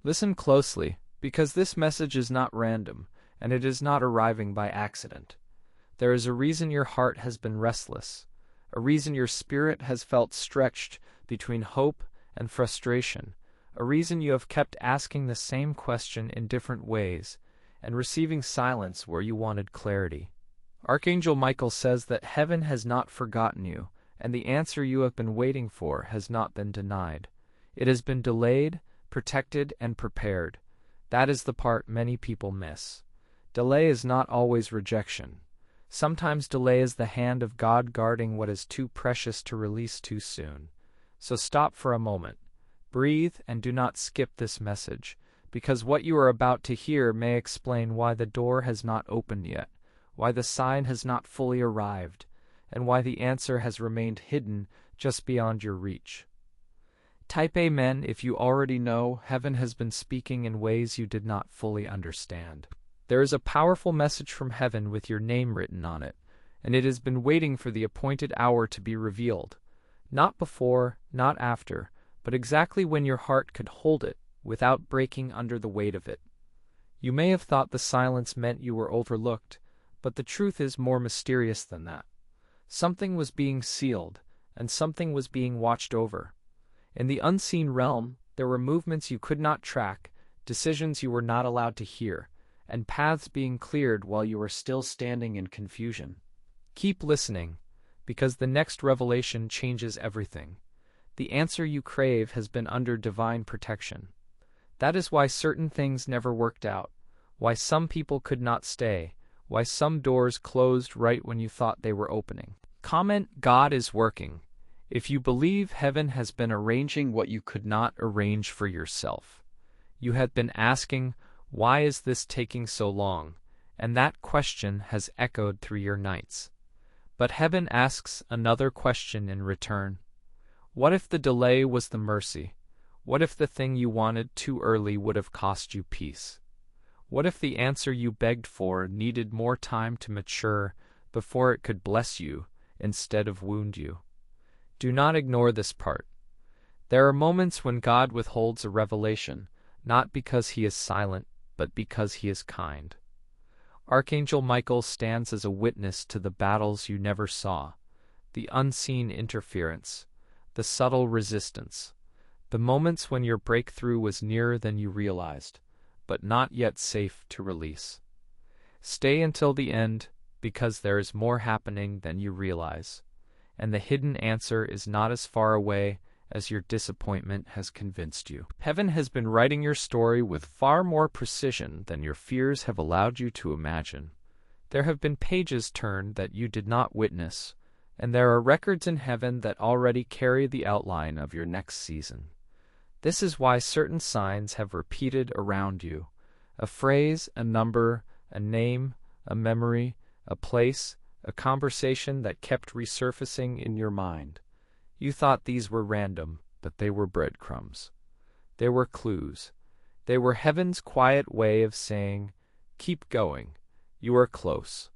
Listen closely, because this message is not random, and it is not arriving by accident. There is a reason your heart has been restless, a reason your spirit has felt stretched between hope and frustration, a reason you have kept asking the same question in different ways and receiving silence where you wanted clarity. Archangel Michael says that heaven has not forgotten you, and the answer you have been waiting for has not been denied. It has been delayed, protected, and prepared. That is the part many people miss. Delay is not always rejection. Sometimes delay is the hand of God guarding what is too precious to release too soon. So stop for a moment. Breathe and do not skip this message, because what you are about to hear may explain why the door has not opened yet, why the sign has not fully arrived, and why the answer has remained hidden just beyond your reach. Type Amen if you already know heaven has been speaking in ways you did not fully understand. There is a powerful message from heaven with your name written on it, and it has been waiting for the appointed hour to be revealed. Not before, not after, but exactly when your heart could hold it without breaking under the weight of it. You may have thought the silence meant you were overlooked, but the truth is more mysterious than that. Something was being sealed, and something was being watched over. In the unseen realm, there were movements you could not track, decisions you were not allowed to hear, and paths being cleared while you were still standing in confusion. Keep listening, because the next revelation changes everything. The answer you crave has been under divine protection. That is why certain things never worked out, why some people could not stay, why some doors closed right when you thought they were opening. Comment, God is working. If you believe heaven has been arranging what you could not arrange for yourself. You had been asking, why is this taking so long? And that question has echoed through your nights. But heaven asks another question in return. What if the delay was the mercy? What if the thing you wanted too early would have cost you peace? What if the answer you begged for needed more time to mature before it could bless you instead of wound you? Do not ignore this part. There are moments when God withholds a revelation, not because he is silent, but because he is kind. Archangel Michael stands as a witness to the battles you never saw, the unseen interference, the subtle resistance, the moments when your breakthrough was nearer than you realized, but not yet safe to release. Stay until the end, because there is more happening than you realize, and the hidden answer is not as far away as your disappointment has convinced you. Heaven has been writing your story with far more precision than your fears have allowed you to imagine. There have been pages turned that you did not witness, and there are records in heaven that already carry the outline of your next season. This is why certain signs have repeated around you. A phrase, a number, a name, a memory, a place, a conversation that kept resurfacing in your mind. You thought these were random, but they were breadcrumbs. They were clues. They were heaven's quiet way of saying, keep going. You are close.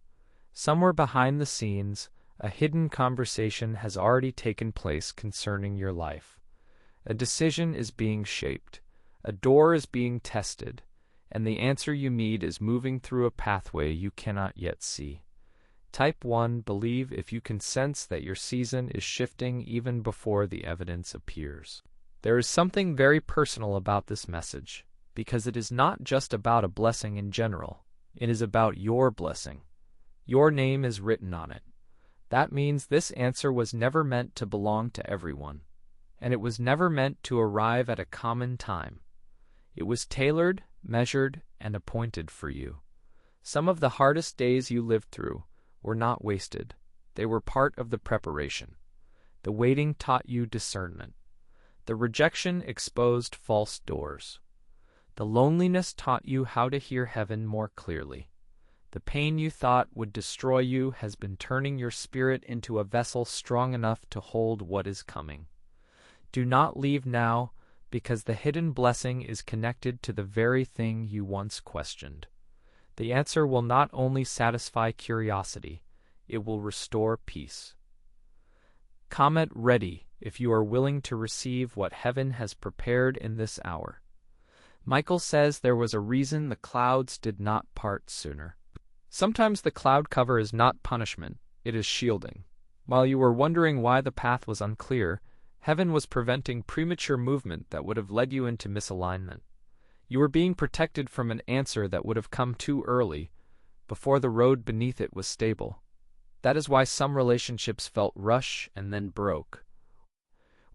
Somewhere behind the scenes, a hidden conversation has already taken place concerning your life. A decision is being shaped. A door is being tested. And the answer you need is moving through a pathway you cannot yet see. Type 1, believe if you can sense that your season is shifting even before the evidence appears. There is something very personal about this message, because it is not just about a blessing in general. It is about your blessing. Your name is written on it. That means this answer was never meant to belong to everyone, and it was never meant to arrive at a common time. It was tailored, measured, and appointed for you. Some of the hardest days you lived through were not wasted. They were part of the preparation. The waiting taught you discernment. The rejection exposed false doors. The loneliness taught you how to hear heaven more clearly. The pain you thought would destroy you has been turning your spirit into a vessel strong enough to hold what is coming. Do not leave now, because the hidden blessing is connected to the very thing you once questioned. The answer will not only satisfy curiosity, it will restore peace. Comment ready if you are willing to receive what heaven has prepared in this hour. Michael says there was a reason the clouds did not part sooner. Sometimes the cloud cover is not punishment, it is shielding. While you were wondering why the path was unclear, heaven was preventing premature movement that would have led you into misalignment. You were being protected from an answer that would have come too early, before the road beneath it was stable. That is why some relationships felt rushed and then broke.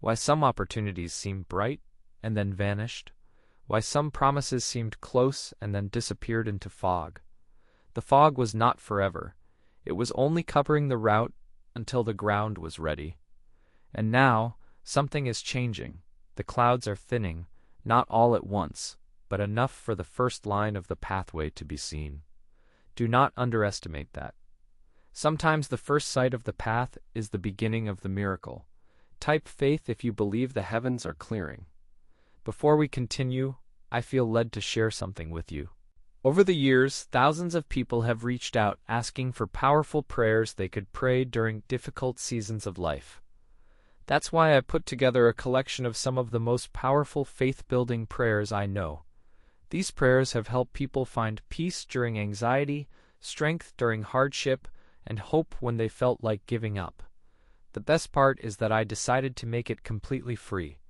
Why some opportunities seemed bright and then vanished. Why some promises seemed close and then disappeared into fog. The fog was not forever. It was only covering the route until the ground was ready. And now, something is changing. The clouds are thinning, not all at once, but enough for the first line of the pathway to be seen. Do not underestimate that. Sometimes the first sight of the path is the beginning of the miracle. Type faith if you believe the heavens are clearing. Before we continue, I feel led to share something with you. Over the years, thousands of people have reached out asking for powerful prayers they could pray during difficult seasons of life. That's why I put together a collection of some of the most powerful faith-building prayers I know. These prayers have helped people find peace during anxiety, strength during hardship, and hope when they felt like giving up. The best part is that I decided to make it completely free.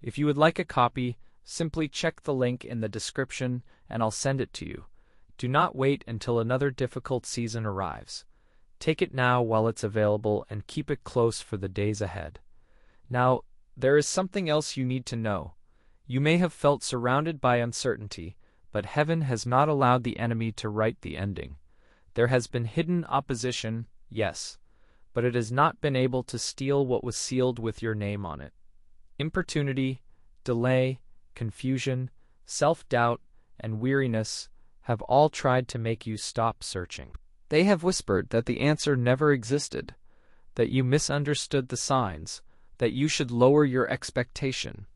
If you would like a copy, simply check the link in the description and I'll send it to you. Do not wait until another difficult season arrives. Take it now while it's available and keep it close for the days ahead. Now, there is something else you need to know. You may have felt surrounded by uncertainty, but heaven has not allowed the enemy to write the ending. There has been hidden opposition, yes, but it has not been able to steal what was sealed with your name on it. Importunity, delay, confusion, self-doubt, and weariness have all tried to make you stop searching. They have whispered that the answer never existed, that you misunderstood the signs, that you should lower your expectation.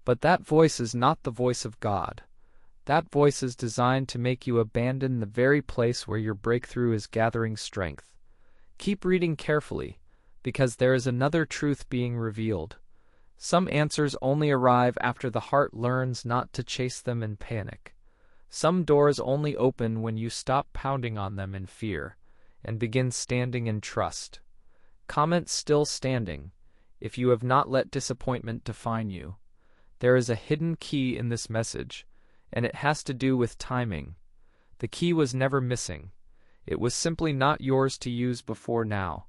But that voice is not the voice of God. That voice is designed to make you abandon the very place where your breakthrough is gathering strength. Keep reading carefully, because there is another truth being revealed. Some answers only arrive after the heart learns not to chase them in panic. Some doors only open when you stop pounding on them in fear and begin standing in trust. Comment still standing if you have not let disappointment define you. There is a hidden key in this message, and it has to do with timing. The key was never missing. It was simply not yours to use before now.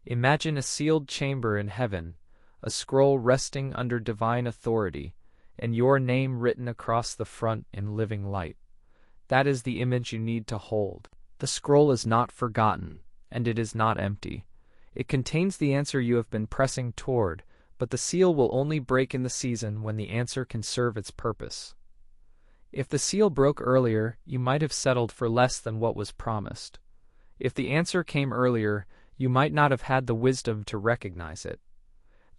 Imagine a sealed chamber in heaven, a scroll resting under divine authority, and your name written across the front in living light. That is the image you need to hold. The scroll is not forgotten, and it is not empty. It contains the answer you have been pressing toward, but the seal will only break in the season when the answer can serve its purpose. If the seal broke earlier, you might have settled for less than what was promised. If the answer came earlier, you might not have had the wisdom to recognize it.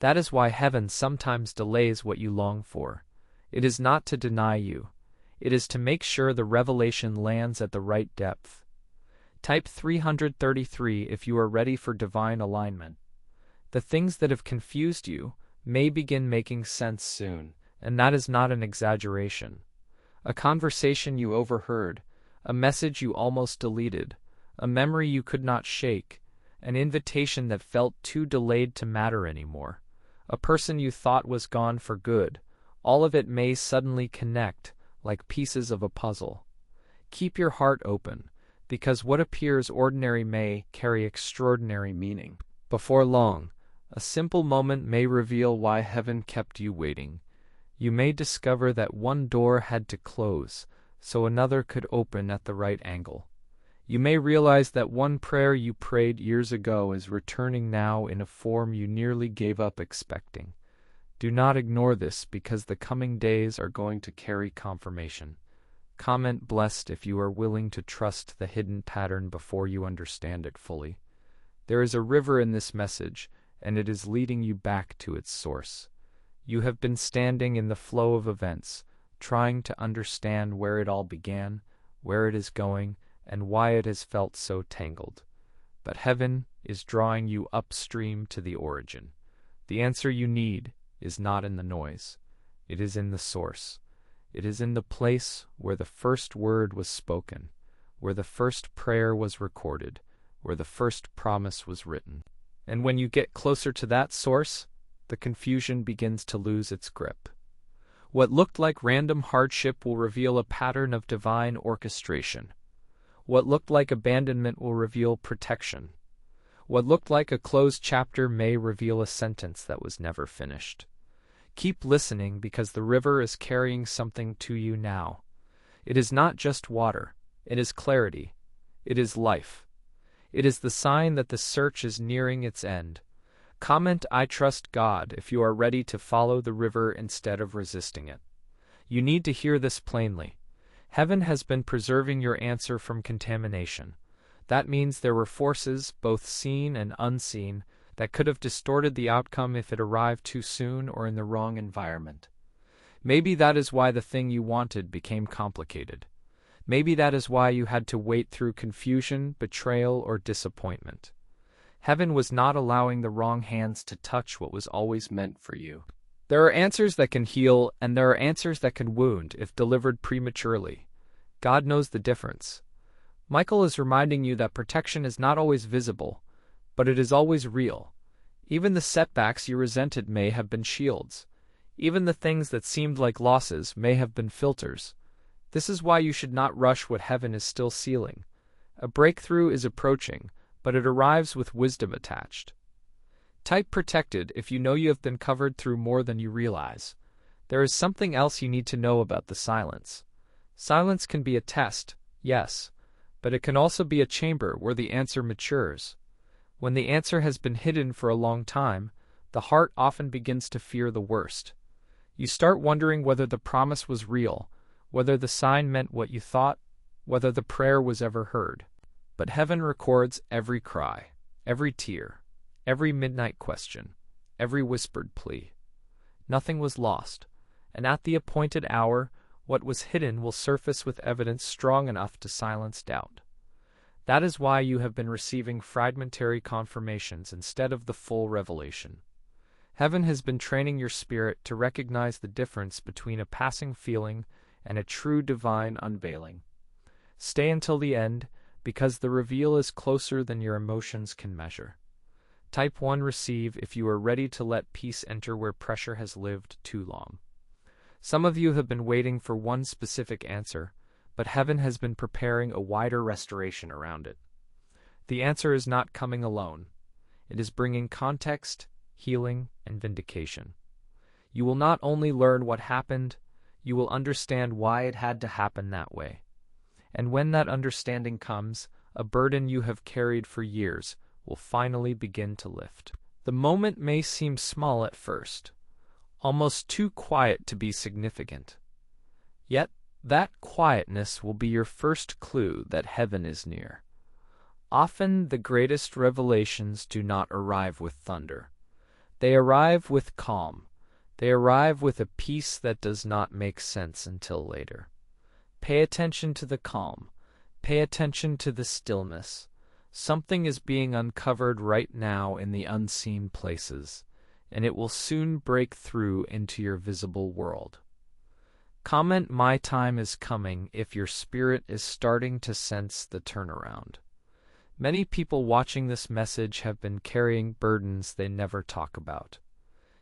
That is why heaven sometimes delays what you long for. It is not to deny you. It is to make sure the revelation lands at the right depth. Type 333 if you are ready for divine alignment. The things that have confused you may begin making sense soon, and that is not an exaggeration. A conversation you overheard, a message you almost deleted, a memory you could not shake, an invitation that felt too delayed to matter anymore, a person you thought was gone for good, all of it may suddenly connect like pieces of a puzzle. Keep your heart open, because what appears ordinary may carry extraordinary meaning. Before long, a simple moment may reveal why heaven kept you waiting. You may discover that one door had to close, so another could open at the right angle. You may realize that one prayer you prayed years ago is returning now in a form you nearly gave up expecting. Do not ignore this, because the coming days are going to carry confirmation. Comment blessed if you are willing to trust the hidden pattern before you understand it fully. There is a river in this message, and it is leading you back to its source. You have been standing in the flow of events, trying to understand where it all began, where it is going, and why it has felt so tangled. But heaven is drawing you upstream to the origin. The answer you need is not in the noise. It is in the source. It is in the place where the first word was spoken, where the first prayer was recorded, where the first promise was written. And when you get closer to that source, the confusion begins to lose its grip. What looked like random hardship will reveal a pattern of divine orchestration. What looked like abandonment will reveal protection. What looked like a closed chapter may reveal a sentence that was never finished. Keep listening because the river is carrying something to you now. It is not just water. It is clarity. It is life. It is the sign that the search is nearing its end. Comment "I trust God" if you are ready to follow the river instead of resisting it. You need to hear this plainly. Heaven has been preserving your answer from contamination. That means there were forces, both seen and unseen, that could have distorted the outcome if it arrived too soon or in the wrong environment. Maybe that is why the thing you wanted became complicated. Maybe that is why you had to wait through confusion, betrayal, or disappointment. Heaven was not allowing the wrong hands to touch what was always meant for you. There are answers that can heal, and there are answers that can wound if delivered prematurely. God knows the difference. Michael is reminding you that protection is not always visible, but it is always real. Even the setbacks you resented may have been shields. Even the things that seemed like losses may have been filters. This is why you should not rush what heaven is still sealing. A breakthrough is approaching, but it arrives with wisdom attached. Type "protected" if you know you have been covered through more than you realize. There is something else you need to know about the silence. Silence can be a test, yes, but it can also be a chamber where the answer matures. When the answer has been hidden for a long time, the heart often begins to fear the worst. You start wondering whether the promise was real, whether the sign meant what you thought, whether the prayer was ever heard. But heaven records every cry, every tear, every midnight question, every whispered plea. Nothing was lost, and at the appointed hour, what was hidden will surface with evidence strong enough to silence doubt. That is why you have been receiving fragmentary confirmations instead of the full revelation. Heaven has been training your spirit to recognize the difference between a passing feeling and a true divine unveiling. Stay until the end, because the reveal is closer than your emotions can measure. Type 1 receive if you are ready to let peace enter where pressure has lived too long. Some of you have been waiting for one specific answer, but heaven has been preparing a wider restoration around it. The answer is not coming alone. It is bringing context, healing, and vindication. You will not only learn what happened, you will understand why it had to happen that way. And when that understanding comes, a burden you have carried for years will finally begin to lift. The moment may seem small at first, almost too quiet to be significant. Yet, that quietness will be your first clue that heaven is near. Often, the greatest revelations do not arrive with thunder. They arrive with calm. They arrive with a peace that does not make sense until later. Pay attention to the calm. Pay attention to the stillness. Something is being uncovered right now in the unseen places, and it will soon break through into your visible world. Comment "My time is coming" if your spirit is starting to sense the turnaround. Many people watching this message have been carrying burdens they never talk about.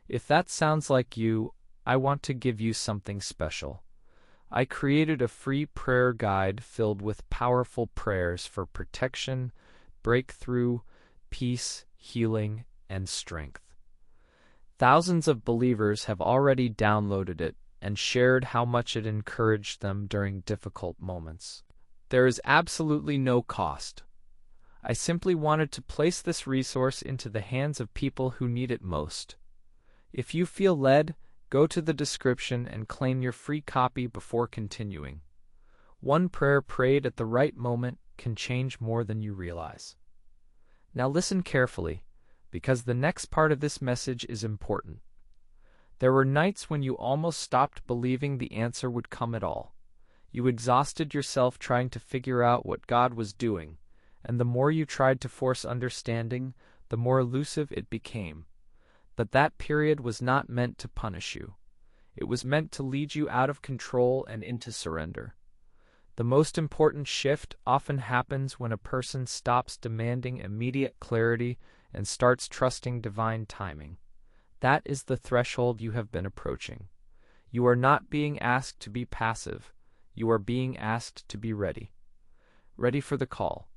If that sounds like you, I want to give you something special. I created a free prayer guide filled with powerful prayers for protection, breakthrough, peace, healing, and strength. Thousands of believers have already downloaded it and shared how much it encouraged them during difficult moments. There is absolutely no cost. I simply wanted to place this resource into the hands of people who need it most. If you feel led, go to the description and claim your free copy before continuing. One prayer prayed at the right moment can change more than you realize. Now listen carefully, because the next part of this message is important. There were nights when you almost stopped believing the answer would come at all. You exhausted yourself trying to figure out what God was doing, and the more you tried to force understanding, the more elusive it became. But that period was not meant to punish you. It was meant to lead you out of control and into surrender. The most important shift often happens when a person stops demanding immediate clarity and starts trusting divine timing. That is the threshold you have been approaching. You are not being asked to be passive. You are being asked to be ready. Ready for the call.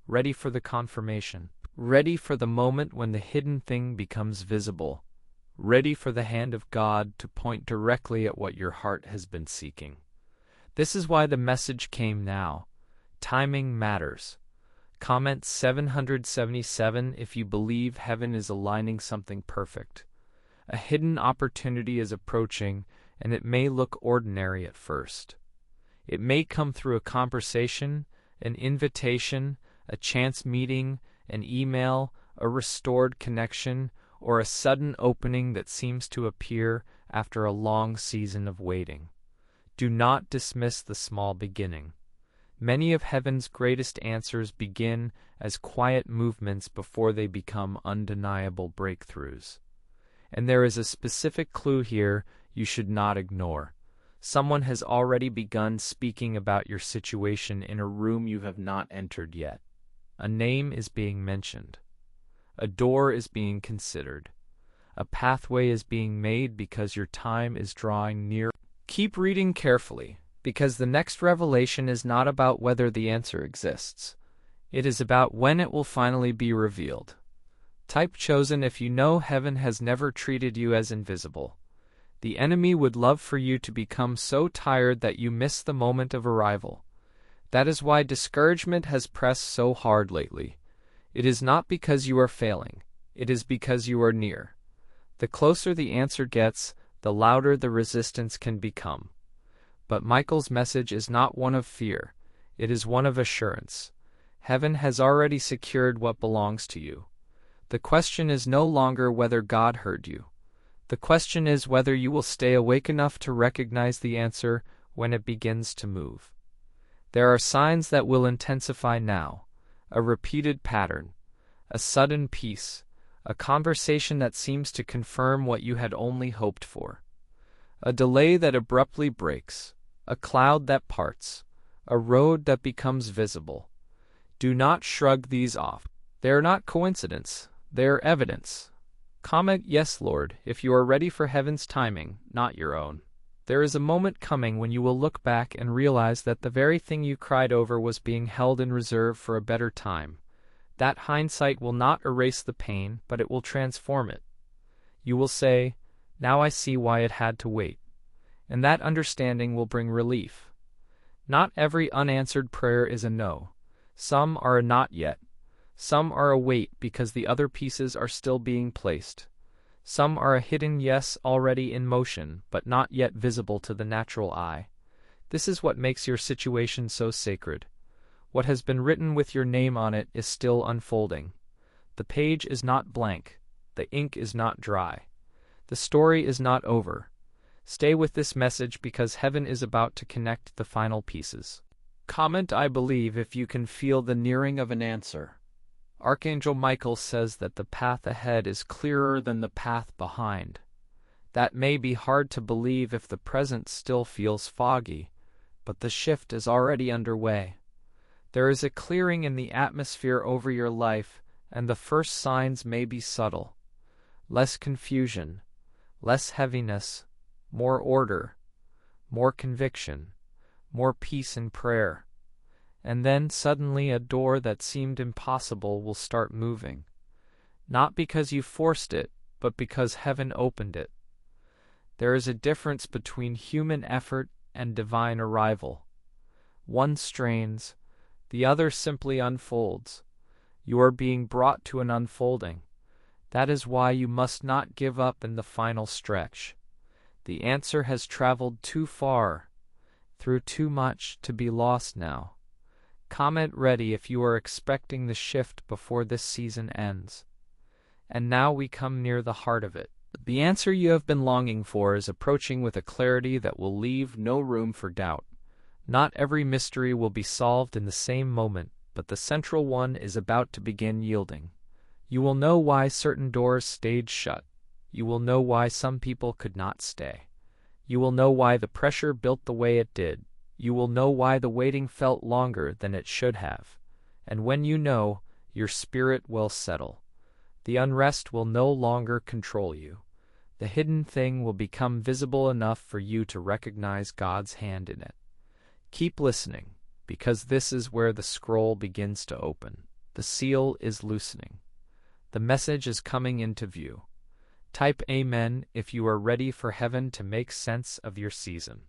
Ready for the confirmation. Ready for the moment when the hidden thing becomes visible. Ready for the hand of God to point directly at what your heart has been seeking. This is why the message came now. Timing matters. Comment 777 if you believe heaven is aligning something perfect. A hidden opportunity is approaching, and it may look ordinary at first. It may come through a conversation, an invitation, a chance meeting, an email, a restored connection, or a sudden opening that seems to appear after a long season of waiting. Do not dismiss the small beginning. Many of heaven's greatest answers begin as quiet movements before they become undeniable breakthroughs. And there is a specific clue here you should not ignore. Someone has already begun speaking about your situation in a room you have not entered yet. A name is being mentioned. A door is being considered. A pathway is being made because your time is drawing near. Keep reading carefully, because the next revelation is not about whether the answer exists. It is about when it will finally be revealed. Type chosen if you know heaven has never treated you as invisible. The enemy would love for you to become so tired that you miss the moment of arrival. That is why discouragement has pressed so hard lately. It is not because you are failing. It is because you are near. The closer the answer gets, the louder the resistance can become. But Michael's message is not one of fear. It is one of assurance. Heaven has already secured what belongs to you. The question is no longer whether God heard you. The question is whether you will stay awake enough to recognize the answer when it begins to move. There are signs that will intensify now. A repeated pattern, a sudden peace, a conversation that seems to confirm what you had only hoped for. A delay that abruptly breaks, a cloud that parts, a road that becomes visible. Do not shrug these off. They are not coincidence, they are evidence. Comment yes, Lord, if you are ready for heaven's timing, not your own. There is a moment coming when you will look back and realize that the very thing you cried over was being held in reserve for a better time. That hindsight will not erase the pain, but it will transform it. You will say, "Now I see why it had to wait." And that understanding will bring relief. Not every unanswered prayer is a no. Some are a not yet. Some are a wait because the other pieces are still being placed. Some are a hidden yes already in motion, but not yet visible to the natural eye. This is what makes your situation so sacred. What has been written with your name on it is still unfolding. The page is not blank. The ink is not dry. The story is not over. Stay with this message because heaven is about to connect the final pieces. Comment I believe if you can feel the nearing of an answer. Archangel Michael says that the path ahead is clearer than the path behind. That may be hard to believe if the present still feels foggy, but the shift is already underway. There is a clearing in the atmosphere over your life, and the first signs may be subtle. Less confusion, less heaviness, more order, more conviction, more peace in prayer. And then suddenly a door that seemed impossible will start moving. Not because you forced it, but because heaven opened it. There is a difference between human effort and divine arrival. One strains, the other simply unfolds. You are being brought to an unfolding. That is why you must not give up in the final stretch. The answer has traveled too far, through too much to be lost now. Comment ready if you are expecting the shift before this season ends. And now we come near the heart of it. The answer you have been longing for is approaching with a clarity that will leave no room for doubt. Not every mystery will be solved in the same moment, but the central one is about to begin yielding. You will know why certain doors stayed shut. You will know why some people could not stay. You will know why the pressure built the way it did. You will know why the waiting felt longer than it should have. And when you know, your spirit will settle. The unrest will no longer control you. The hidden thing will become visible enough for you to recognize God's hand in it. Keep listening, because this is where the scroll begins to open. The seal is loosening. The message is coming into view. Type Amen if you are ready for heaven to make sense of your season.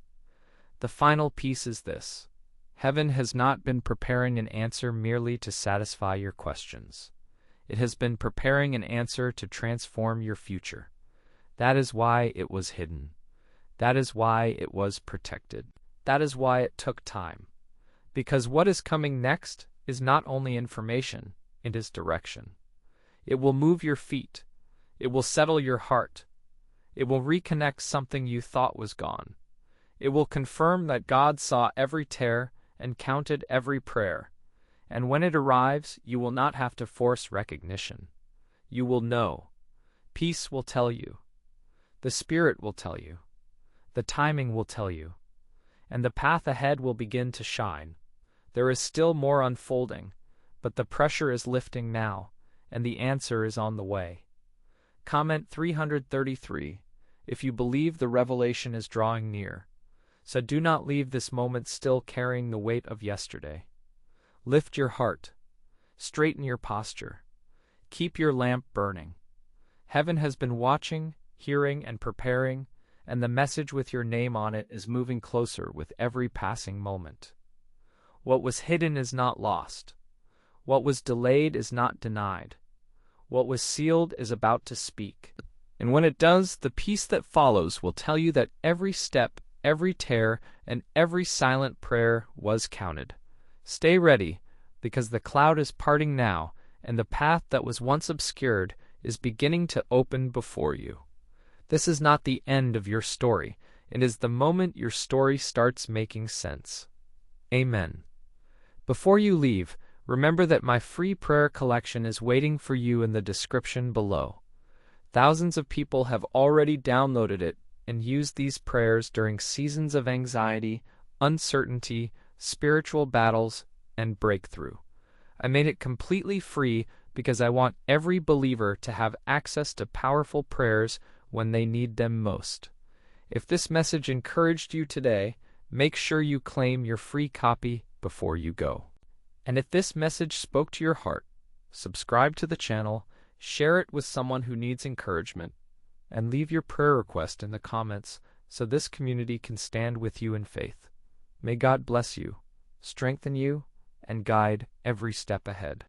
The final piece is this. Heaven has not been preparing an answer merely to satisfy your questions. It has been preparing an answer to transform your future. That is why it was hidden. That is why it was protected. That is why it took time. Because what is coming next is not only information, it is direction. It will move your feet. It will settle your heart. It will reconnect something you thought was gone. It will confirm that God saw every tear and counted every prayer. And when it arrives, you will not have to force recognition. You will know. Peace will tell you. The Spirit will tell you. The timing will tell you. And the path ahead will begin to shine. There is still more unfolding, but the pressure is lifting now, and the answer is on the way. Comment 333 if you believe the revelation is drawing near. So do not leave this moment still carrying the weight of yesterday. Lift your heart. Straighten your posture. Keep your lamp burning. Heaven has been watching, hearing, and preparing, and the message with your name on it is moving closer with every passing moment. What was hidden is not lost. What was delayed is not denied. What was sealed is about to speak. And when it does, the peace that follows will tell you that every step, every tear, and every silent prayer was counted. Stay ready, because the cloud is parting now, and the path that was once obscured is beginning to open before you. This is not the end of your story. It is the moment your story starts making sense. Amen. Before you leave, remember that my free prayer collection is waiting for you in the description below. Thousands of people have already downloaded it and used these prayers during seasons of anxiety, uncertainty, spiritual battles, and breakthrough. I made it completely free because I want every believer to have access to powerful prayers when they need them most. If this message encouraged you today, make sure you claim your free copy before you go. And if this message spoke to your heart, subscribe to the channel, share it with someone who needs encouragement, and leave your prayer request in the comments so this community can stand with you in faith. May God bless you, strengthen you, and guide every step ahead.